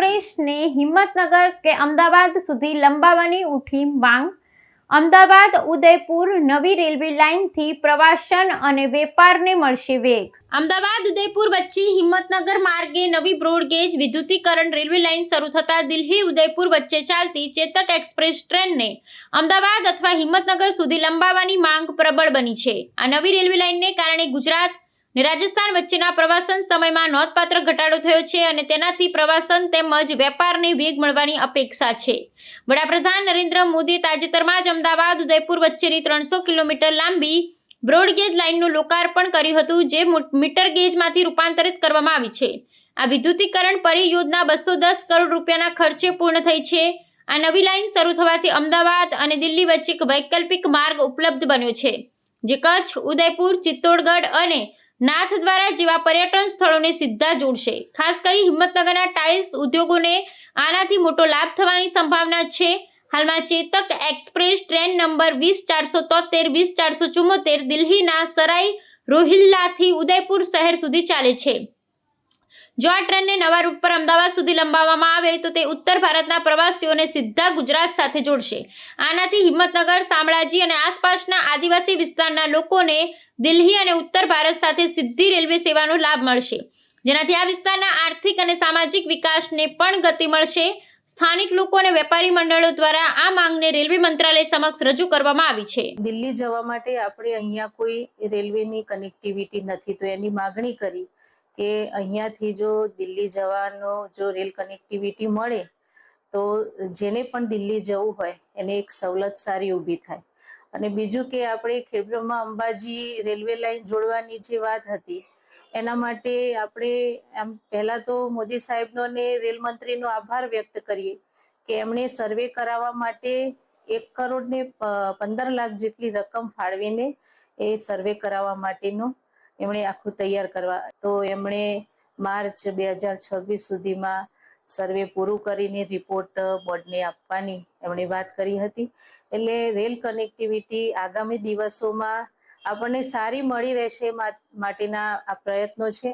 एक्सप्रेसને હિંમતનગર કે અમદાવાદ સુધી લંબાવવાની ઉઠી માંગ। અમદાવાદ ઉદયપુર નવી રેલવે લાઇનથી પ્રવાસન અને વેપારને મળશે વેગ। અમદાવાદ ઉદયપુર વચ્ચે હિંમતનગર માર્ગે નવી બ્રોડગેજ વિદ્યુતીકરણ રેલવે લાઇન શરૂ થતા દિલ્હી ઉદયપુર વચ્ચે ચાલતી ચેતક એક્સપ્રેસ ટ્રેનને અમદાવાદ અથવા હિંમતનગર સુધી લંબાવવાની માંગ પ્રબળ બની છે। આ નવી રેલવે લાઇનને કારણે ગુજરાત અને રાજસ્થાન વચ્ચેના પ્રવાસન સમયમાં નોંધપાત્ર ઘટાડો થયો છે અને તેનાથી પ્રવાસન તેમજ વેપારને વેગ મળવાની અપેક્ષા છે। વડાપ્રધાન નરેન્દ્ર મોદીએ તાજેતરમાં જ અમદાવાદ ઉદયપુર વચ્ચેની 300 કિલોમીટર લાંબી બ્રોડગેજ લાઇનનું લોકાર્પણ કર્યું હતું, જે મીટર ગેજમાંથી રૂપાંતરિત કરવામાં આવી છે। આ વિદ્યુતીકરણ પરિયોજના 210 કરોડ રૂપિયાના ખર્ચે પૂર્ણ થઈ છે। આ નવી લાઇન શરૂ થવાથી અમદાવાદ અને દિલ્હી વચ્ચે એક વૈકલ્પિક માર્ગ ઉપલબ્ધ બન્યો છે, જે કચ્છ, ઉદયપુર, ચિત્તોડગઢ અને નાથદ્વારા જેવા પર્યટન સ્થળોને સીધા જોડશે। ખાસ કરી હિંમતનગરના ટાઇલ્સ ઉદ્યોગોને આનાથી મોટો લાભ થવાની સંભાવના છે। હાલમાં ચેતક એક્સપ્રેસ ટ્રેન નંબર 20473, 20474 દિલ્હીના સરાઈ રોહિલ્લાથી ઉદયપુર શહેર સુધી ચાલે છે। જો આ ટ્રેનને નવા રૂટ પર અમદાવાદ સુધી લંબાવવામાં આવે તો તે ઉત્તર ભારતના પ્રવાસીઓને સીધા ગુજરાત સાથે જોડશે। આનાથી હિંમતનગર, શામળાજી અને આસપાસના આદિવાસી વિસ્તારના લોકોને દિલ્હી અને ઉત્તર ભારત સાથે સીધી રેલવે સેવાનો લાભ મળશે, જેનાથી આ વિસ્તારના આર્થિક અને સામાજિક વિકાસને પણ ગતિ મળશે। સ્થાનિક લોકો અને વેપારી મંડળો દ્વારા આ માંગને રેલવે મંત્રાલય સમક્ષ રજૂ કરવામાં આવી છે। દિલ્હી જવા માટે આપણે અહીંયા કોઈ રેલવેની કનેક્ટિવિટી નથી, તો એની માગણી કરી કે અહીંયાથી જો દિલ્હી જવાનો જો રેલ કનેક્ટિવિટી મળે તો જેને પણ દિલ્હી જવું હોય એને એક સવલત સારી ઊભી થાય। અને બીજું કે આપણે ખેડબ્રહ્મા અંબાજી રેલવે લાઇન જોડવાની જે વાત હતી એના માટે આપણે આમ પહેલા તો મોદી સાહેબનો અને રેલ મંત્રીનો આભાર વ્યક્ત કરીએ કે એમણે સર્વે કરાવવા માટે 1,15 લાખ જેટલી રકમ ફાળવીને એ સર્વે કરાવવા માટેનું એમણે આખું તૈયાર કરવા, તો એમણે માર્ચ 2026 સુધીમાં સર્વે પૂરું કરીને રિપોર્ટ બોર્ડને આપવાની એમણે વાત કરી હતી। એટલે રેલ કનેક્ટિવિટી આગામી દિવસોમાં આપણને સારી મળી રહેશે માટેના આ પ્રયત્નો છે।